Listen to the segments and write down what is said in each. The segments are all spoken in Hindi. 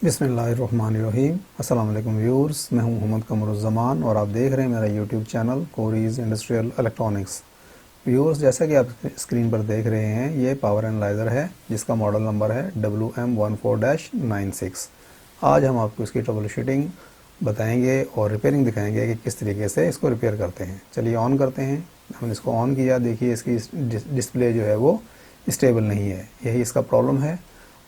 बिस्मिल्लाहिर्रहमानिर्रहीम। अस्सलाम वालेकुम व्यूअर्स, मैं हूं मोहम्मद कमरुज़्ज़मान और आप देख रहे हैं मेरा YouTube channel Cori's industrial electronics. Viewers, जैसा कि आप स्क्रीन पर देख रहे हैं, ये पावर एनालाइज़र है जिसका मॉडल नंबर है WM14-96। आज हम आपको इसकी ट्रबल शूटिंग बताएंगे और रिपेयरिंग दिखाएंगे कि किस तरीके से इसको रिपेयर करते हैं। चलिए ऑन करते हैं। हमने इसको ऑन किया, देखिए इसकी डिस्प्ले जो है वो स्टेबल नहीं है, यही इसका प्रॉब्लम है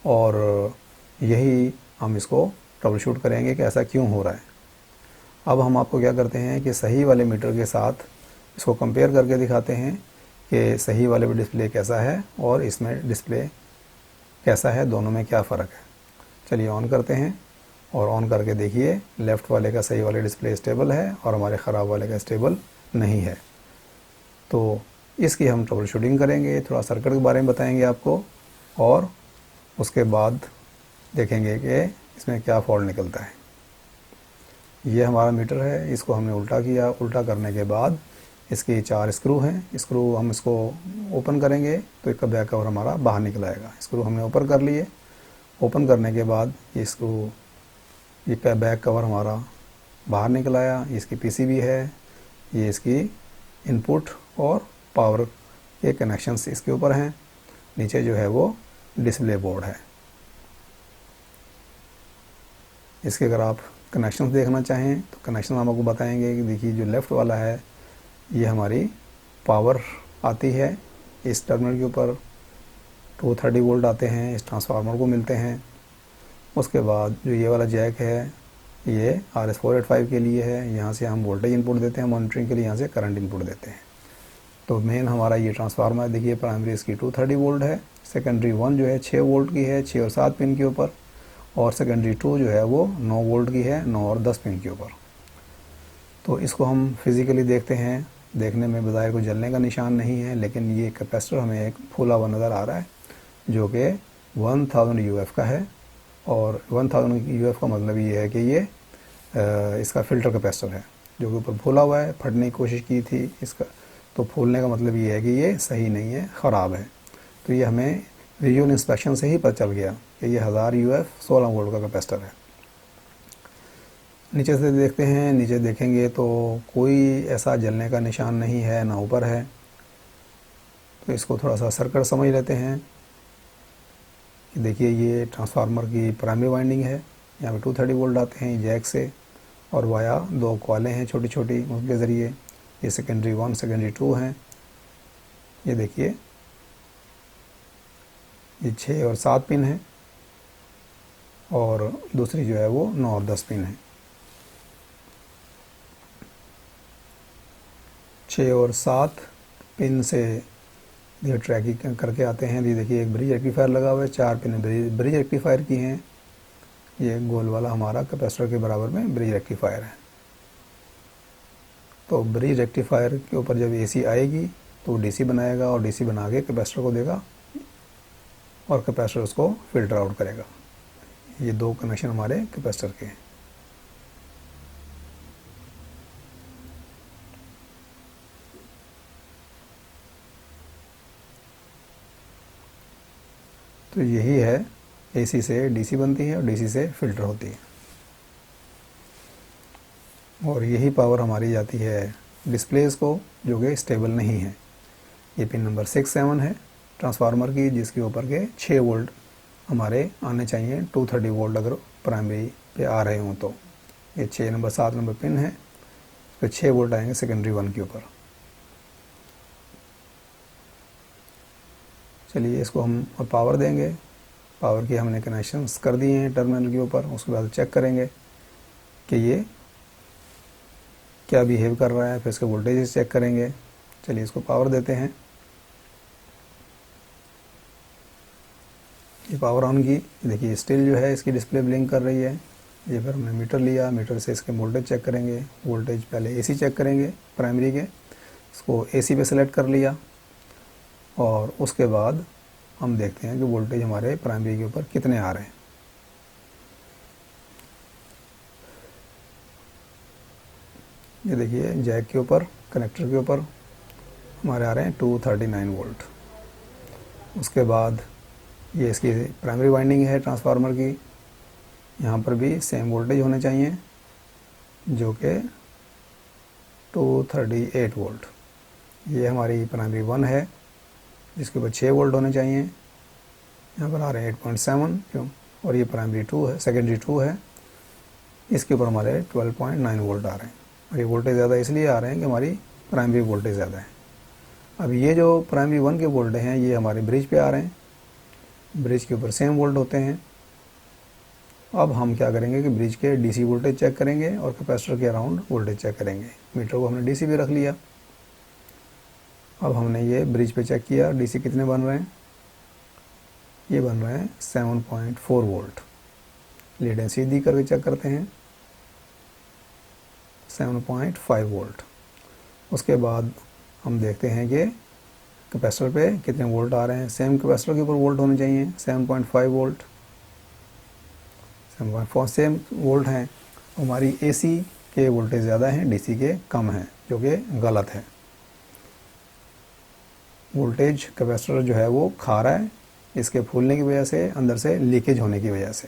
और यही हम इसको ट्रबल शूट करेंगे कि ऐसा क्यों हो रहा है। अब हम आपको क्या करते हैं कि सही वाले मीटर के साथ इसको कंपेयर करके दिखाते हैं कि सही वाले में डिस्प्ले कैसा है और इसमें डिस्प्ले कैसा है, दोनों में क्या फ़र्क है। चलिए ऑन करते हैं और ऑन करके देखिए लेफ़्ट वाले का सही वाले डिस्प्ले स्टेबल है और हमारे ख़राब वाले का स्टेबल नहीं है। तो इसकी हम ट्रबल शूटिंग करेंगे, थोड़ा सर्किट के बारे में बताएंगे आपको और उसके बाद देखेंगे कि इसमें क्या फॉल्ट निकलता है। ये हमारा मीटर है, इसको हमने उल्टा किया। उल्टा करने के बाद इसके 4 स्क्रू हैं। स्क्रू हम इसको ओपन करेंगे तो इसका बैक कवर हमारा बाहर निकल आएगा। स्क्रू हमने ओपन कर लिए। ओपन करने के बाद ये स्क्रू, ये बैक कवर हमारा बाहर निकल आया। इसकी पीसीबी है, ये इसकी इनपुट और पावर के कनेक्शंस इसके ऊपर हैं। नीचे जो है वो डिस्प्ले बोर्ड है। इसके अगर आप कनेक्शंस देखना चाहें तो कनेक्शन हम आपको बताएंगे कि देखिए जो लेफ़्ट वाला है ये हमारी पावर आती है। इस टर्मिनल के ऊपर 230 वोल्ट आते हैं, इस ट्रांसफार्मर को मिलते हैं। उसके बाद जो ये वाला जैक है ये RS485 के लिए है, यहाँ से हम वोल्टेज इनपुट देते हैं मॉनिटरिंग के लिए, यहाँ से करंट इनपुट देते हैं। तो मेन हमारा ये ट्रांसफार्मर देखिए, प्राइमरी इसकी 230 वोल्ट है, सेकेंडरी 1 जो है 6 वोल्ट की है 6 और 7 पिन के ऊपर, और सेकेंडरी 2 जो है वो 9 वोल्ट की है 9 और 10 पिन के ऊपर। तो इसको हम फिज़िकली देखते हैं, देखने में बज़ाहिर कोई जलने का निशान नहीं है, लेकिन ये कैपेसिटर हमें एक फूला हुआ नज़र आ रहा है जो कि 1000 UF का है। और 1000 UF का मतलब ये है कि ये इसका फ़िल्टर कैपेसिटर है जो कि ऊपर फूला हुआ है। फटने की कोशिश की थी इसका, तो फूलने का मतलब ये है कि ये सही नहीं है, ख़राब है। तो ये हमें विजुअल इंस्पेक्शन से ही पता चल गया कि ये 1000 UF 16 वोल्ट का कैपेसिटर है। नीचे से देखते हैं, नीचे देखेंगे तो कोई ऐसा जलने का निशान नहीं है, ना ऊपर है। तो इसको थोड़ा सा सर्किट समझ लेते हैं। देखिए ये ट्रांसफार्मर की प्राइमरी वाइंडिंग है, यहाँ पे 230 वोल्ट आते हैं जैक से और वाया 2 कॉलें हैं छोटी छोटी, उनके ज़रिए। ये सेकेंडरी 1 सेकेंडरी 2 हैं। ये देखिए ये 6 और 7 पिन है और दूसरी जो है वो 9 और 10 पिन है। 6 और 7 पिन से ये ट्रैकिंग करके आते हैं। ये देखिए एक ब्रिज रेक्टिफायर लगा हुआ है, 4 पिन ब्रिज रेक्टिफायर की हैं। ये गोल वाला हमारा कैपेसिटर के बराबर में ब्रिज रेक्टिफायर है। तो ब्रिज रेक्टिफायर के ऊपर जब AC आएगी तो DC बनाएगा और DC बना के कैपेसिटर को देगा और कैपेसिटर उसको फिल्टर आउट करेगा। ये 2 कनेक्शन हमारे कैपेसिटर के हैं। तो यही है, AC से DC बनती है और DC से फिल्टर होती है। और यही पावर हमारी जाती है डिस्प्लेस को जो कि स्टेबल नहीं है। ये पिन नंबर 6-7 है ट्रांसफार्मर की, जिसके ऊपर के 6 वोल्ट हमारे आने चाहिए। 230 वोल्ट अगर प्राइमरी पे आ रहे हों तो ये 6 नंबर 7 नंबर पिन है, फिर 6 वोल्ट आएंगे सेकेंडरी 1 के ऊपर। चलिए इसको हम और पावर देंगे। पावर की हमने कनेक्शंस कर दिए हैं टर्मिनल के ऊपर। उसके बाद चेक करेंगे कि ये क्या बिहेव कर रहा है, फिर इसके वोल्टेज चेक करेंगे। चलिए इसको पावर देते हैं। ये पावर ऑन की, देखिए स्टिल जो है इसकी डिस्प्ले ब्लिंक कर रही है। ये फिर हमने मीटर लिया, मीटर से इसके वोल्टेज चेक करेंगे। वोल्टेज पहले AC चेक करेंगे प्राइमरी के, इसको AC पे सेलेक्ट कर लिया और उसके बाद हम देखते हैं कि वोल्टेज हमारे प्राइमरी के ऊपर कितने आ रहे हैं। ये देखिए जैक के ऊपर, कनेक्टर के ऊपर हमारे आ रहे हैं 239 वोल्ट। उसके बाद ये इसकी प्राइमरी वाइंडिंग है ट्रांसफार्मर की, यहाँ पर भी सेम वोल्टेज होने चाहिए जो कि 238 वोल्ट। ये हमारी प्राइमरी 1 है जिसके ऊपर 6 वोल्ट होने चाहिए, यहाँ पर आ रहे हैं 8.7 क्यों, और ये प्राइमरी 2 है, सेकेंडरी 2 है, इसके ऊपर हमारे 12.9 वोल्ट आ रहे हैं। और ये वोल्टेज ज़्यादा इसलिए आ रहे हैं कि हमारी प्राइमरी वोल्टेज ज़्यादा है। अब ये जो प्राइमरी 1 के वोल्टेज हैं ये हमारे ब्रिज पे आ रहे हैं, ब्रिज के ऊपर सेम वोल्ट होते हैं। अब हम क्या करेंगे कि ब्रिज के डीसी वोल्टेज चेक करेंगे और कैपेसिटर के अराउंड वोल्टेज चेक करेंगे। मीटर को हमने डीसी पे रख लिया। अब हमने ये ब्रिज पे चेक किया डीसी कितने बन रहे हैं, ये बन रहे हैं 7.4 वोल्ट। लीड एंड सीधी करके चेक करते हैं 7.5 वोल्ट। उसके बाद हम देखते हैं कि कैपेसिटर पे कितने वोल्ट आ रहे हैं। सेम कैपेसिटर के ऊपर वोल्ट होने चाहिए 7.5 वोल्ट, 7.4 सेम वोल्ट हैं। हमारी एसी के वोल्टेज ज़्यादा हैं, डीसी के कम हैं, जो कि गलत है। वोल्टेज कैपेसिटर जो है वो खा रहा है, इसके फूलने की वजह से, अंदर से लीकेज होने की वजह से।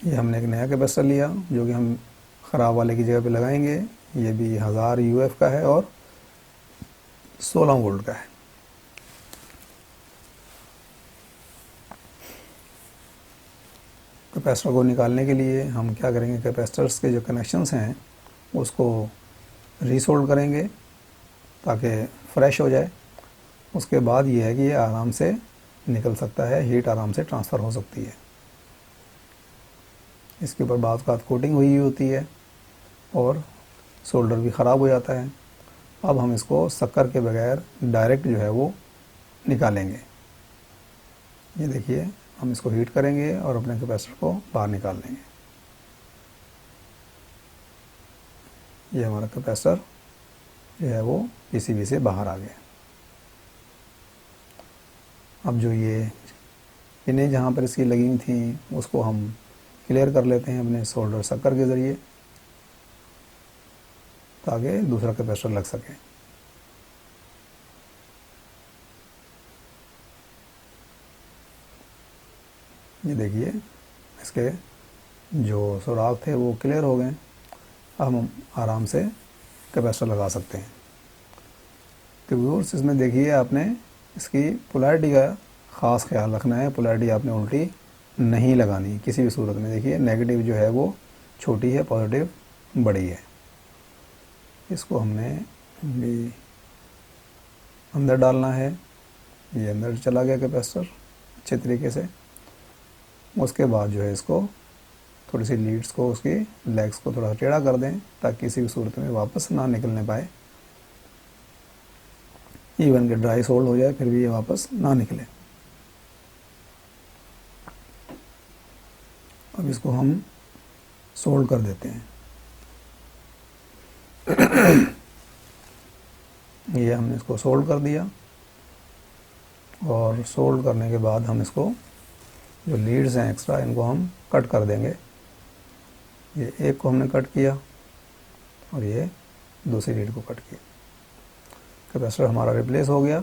ये हमने एक नया कैपेसिटर लिया जो कि हम ख़राब वाले की जगह पे लगाएंगे। ये भी 1000 यूएफ का है और 16 वोल्ट का है। कैपेसिटर को निकालने के लिए हम क्या करेंगे, कैपेसिटर्स के जो कनेक्शंस हैं उसको रीसोल्ड करेंगे ताकि फ्रेश हो जाए। उसके बाद ये है कि ये आराम से निकल सकता है, हीट आराम से ट्रांसफ़र हो सकती है। इसके ऊपर बाद बात कोटिंग हुई होती है और सोल्डर भी ख़राब हो जाता है। अब हम इसको शक्कर के बगैर डायरेक्ट जो है वो निकालेंगे। ये देखिए, हम इसको हीट करेंगे और अपने कैपेसिटर को बाहर निकाल लेंगे। ये हमारा कैपेसिटर जो है वो पीसीबी से बाहर आ गया। अब जो ये पिनें जहाँ पर इसकी लगी थी उसको हम क्लियर कर लेते हैं अपने सोल्डर शक्कर के ज़रिए ताकि दूसरा कैपेसिटर लग सके। ये देखिए, इसके जो सुराख थे वो क्लियर हो गए। अब हम आराम से कैपेसिटर लगा सकते हैं। तो व्यूअर्स, इसमें देखिए आपने इसकी पोलैरिटी का ख़ास ख्याल रखना है। पोलैरिटी आपने उल्टी नहीं लगानी किसी भी सूरत में। देखिए, नेगेटिव जो है वो छोटी है, पॉजिटिव बड़ी है। इसको हमने भी अंदर डालना है। ये अंदर चला गया कैपेसिटर अच्छे तरीके से। उसके बाद जो है इसको थोड़ी सी लीड्स को, उसकी लेग्स को थोड़ा टेढ़ा कर दें ताकि किसी भी सूरत में वापस ना निकलने पाए। इवन के ड्राई सोल्ड हो जाए फिर भी ये वापस ना निकले। अब इसको हम सोल्ड कर देते हैं। ये हमने इसको सोल्ड कर दिया और सोल्ड करने के बाद हम इसको जो लीड्स हैं एक्स्ट्रा, इनको हम कट कर देंगे। ये एक को हमने कट किया और ये दूसरी लीड को कट किया। कैपेसिटर हमारा रिप्लेस हो गया।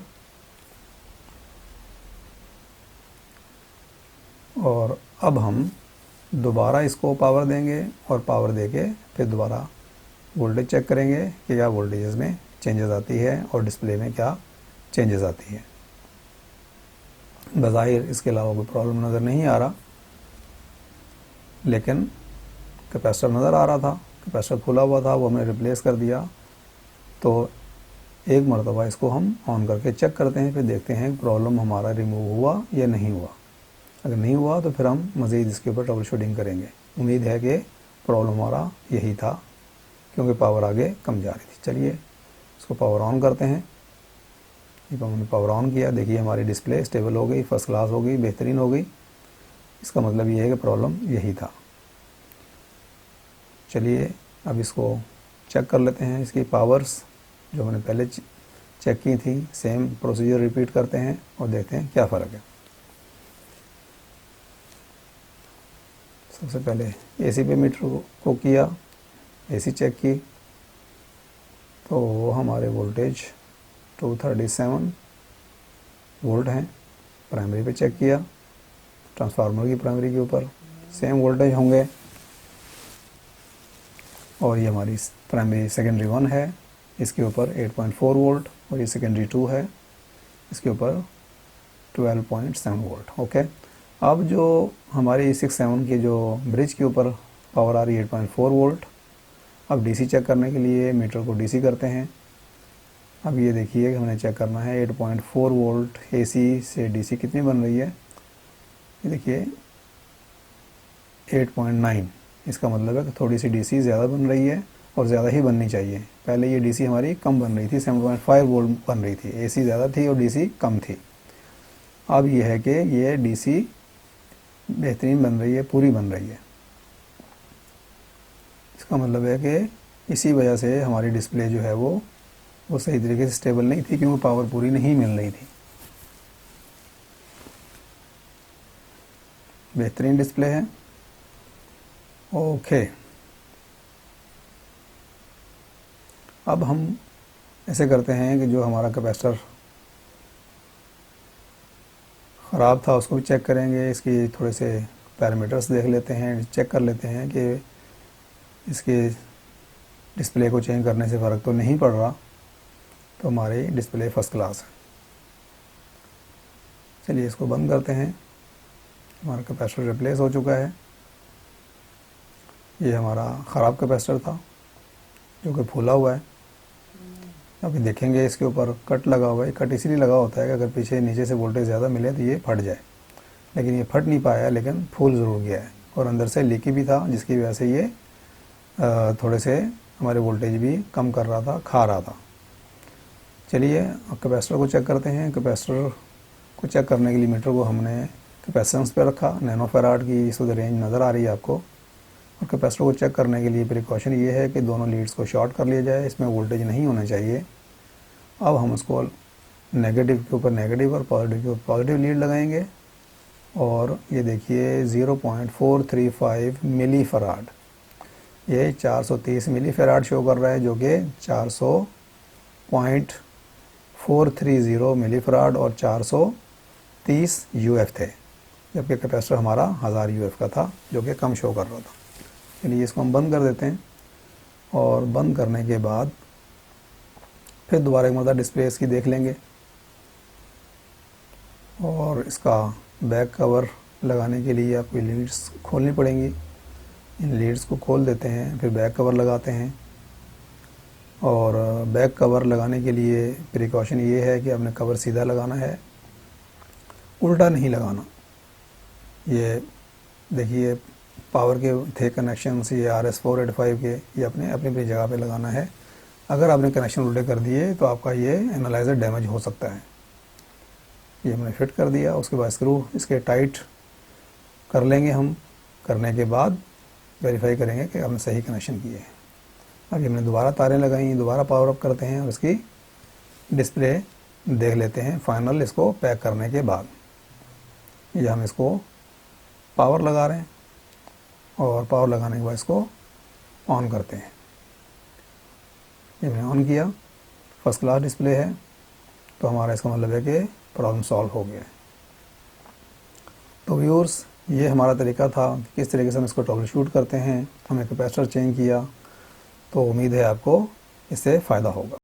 और अब हम दोबारा इसको पावर देंगे और पावर देके फिर दोबारा वोल्टेज चेक करेंगे कि क्या वोल्टेज में चेंजेस आती है और डिस्प्ले में क्या चेंजेस आती है। बज़ाहिर इसके अलावा कोई प्रॉब्लम नज़र नहीं आ रहा, लेकिन कैपेसिटर नज़र आ रहा था। कैपेसिटर खुला हुआ था, वो हमने रिप्लेस कर दिया। तो एक मरतबा इसको हम ऑन करके चेक करते हैं, फिर देखते हैं प्रॉब्लम हमारा रिमूव हुआ या नहीं हुआ। अगर नहीं हुआ तो फिर हम मज़ीद इसके ऊपर ट्रबल शूटिंग करेंगे। उम्मीद है कि प्रॉब्लम हमारा यही था, क्योंकि पावर आगे कम जा रही थी। चलिए इसको पावर ऑन करते हैं। ये हमने पावर ऑन किया। देखिए, हमारी डिस्प्ले स्टेबल हो गई, फर्स्ट क्लास हो गई, बेहतरीन हो गई। इसका मतलब ये है कि प्रॉब्लम यही था। चलिए अब इसको चेक कर लेते हैं। इसकी पावर्स जो हमने पहले चेक की थी, सेम प्रोसीजर रिपीट करते हैं और देखते हैं क्या फ़र्क है। सबसे पहले एसी पे मीटर को किया, एसी चेक की, तो हमारे वोल्टेज 237 वोल्ट हैं। प्राइमरी पे चेक किया, ट्रांसफार्मर की प्राइमरी के ऊपर सेम वोल्टेज होंगे, और ये हमारी प्राइमरी सेकेंडरी 1 है, इसके ऊपर 8.4 वोल्ट, और ये सेकेंडरी 2 है, इसके ऊपर 12.7 वोल्ट। ओके, अब जो हमारी 6-7 की जो ब्रिज के ऊपर पावर आ रही है 8.4 वोल्ट। अब डीसी चेक करने के लिए मीटर को डीसी करते हैं। अब ये देखिए कि हमने चेक करना है 8.4 वोल्ट एसी से डीसी कितनी बन रही है। ये देखिए 8.9, इसका मतलब है कि थोड़ी सी डीसी ज़्यादा बन रही है, और ज़्यादा ही बननी चाहिए। पहले ये डीसी हमारी कम बन रही थी, 7.5 वोल्ट बन रही थी, एसी ज़्यादा थी और डीसी कम थी। अब ये है कि ये डीसी बेहतरीन बन रही है, पूरी बन रही है। इसका मतलब है कि इसी वजह से हमारी डिस्प्ले जो है वो सही तरीके से स्टेबल नहीं थी, क्योंकि पावर पूरी नहीं मिल रही थी। बेहतरीन डिस्प्ले है। ओके, अब हम ऐसे करते हैं कि जो हमारा कैपेसिटर ख़राब था उसको भी चेक करेंगे। इसकी थोड़े से पैरामीटर्स देख लेते हैं, चेक कर लेते हैं कि इसके डिस्प्ले को चेंज करने से फ़र्क तो नहीं पड़ रहा, तो हमारी डिस्प्ले फर्स्ट क्लास है। चलिए इसको बंद करते हैं। हमारा कैपेसिटर रिप्लेस हो चुका है। ये हमारा ख़राब कैपेसिटर था जो कि फूला हुआ है। अभी देखेंगे इसके ऊपर कट लगा हुआ है। कट इसीलिए लगा होता है कि अगर पीछे नीचे से वोल्टेज ज़्यादा मिले तो ये फट जाए, लेकिन ये फट नहीं पाया, लेकिन फूल ज़रूर गया है, और अंदर से लीकी भी था, जिसकी वजह से ये थोड़े से हमारे वोल्टेज भी कम कर रहा था, खा रहा था। चलिए अब कैपेसिटर को चेक करते हैं। कैपेसिटर को चेक करने के लिए मीटर को हमने कैपेसिटेंस पे रखा। नैनो फैराड की इस वक्त रेंज नज़र आ रही है आपको। और कैपेसिटर को चेक करने के लिए प्रिकॉशन ये है कि दोनों लीड्स को शॉर्ट कर लिया जाए, इसमें वोल्टेज नहीं होना चाहिए। अब हम उसको नेगेटिव के ऊपर नेगेटिव और पॉजिटिव के ऊपर पॉजिटिव लीड लगाएंगे, और ये देखिए 0.435 मिली फराड, ये 430 मिली फराड शो कर रहा है, जो कि 400.430 मिली फराड और 430 यूएफ थे, जबकि कैपेसिटर हमारा 1000 यूएफ का था, जो कि कम शो कर रहा था। चलिए इसको हम बंद कर देते हैं, और बंद करने के बाद फिर दोबारा एक मरतबा डिस्प्ले इसकी देख लेंगे, और इसका बैक कवर लगाने के लिए आपको लीड्स खोलनी पड़ेंगी। इन लीड्स को खोल देते हैं, फिर बैक कवर लगाते हैं। और बैक कवर लगाने के लिए प्रिकॉशन ये है कि आपने कवर सीधा लगाना है, उल्टा नहीं लगाना। ये देखिए पावर के थे कनेक्शंस, ये RS485 के, ये अपने अपनी जगह पे लगाना है। अगर आपने कनेक्शन उल्टे कर दिए तो आपका ये एनालाइज़र डैमेज हो सकता है। ये हमने फिट कर दिया। उसके बाद स्क्रू इसके टाइट कर लेंगे हम। करने के बाद वेरीफाई करेंगे कि आपने सही कनेक्शन किए हैं। अभी हमने दोबारा तारें लगाई, दोबारा पावर अप करते हैं और इसकी डिस्प्ले देख लेते हैं फाइनल इसको पैक करने के बाद। ये हम इसको पावर लगा रहे हैं, और पावर लगाने के बाद इसको ऑन करते हैं। ये मैंने ऑन किया, फर्स्ट क्लास डिस्प्ले है, तो हमारा इसका मतलब है कि प्रॉब्लम सॉल्व हो गया है। तो व्यूअर्स, ये हमारा तरीका था किस तरीके से हम इसको ट्रबल शूट करते हैं। हमने कैपेसिटर चेंज किया, तो उम्मीद है आपको इससे फ़ायदा होगा।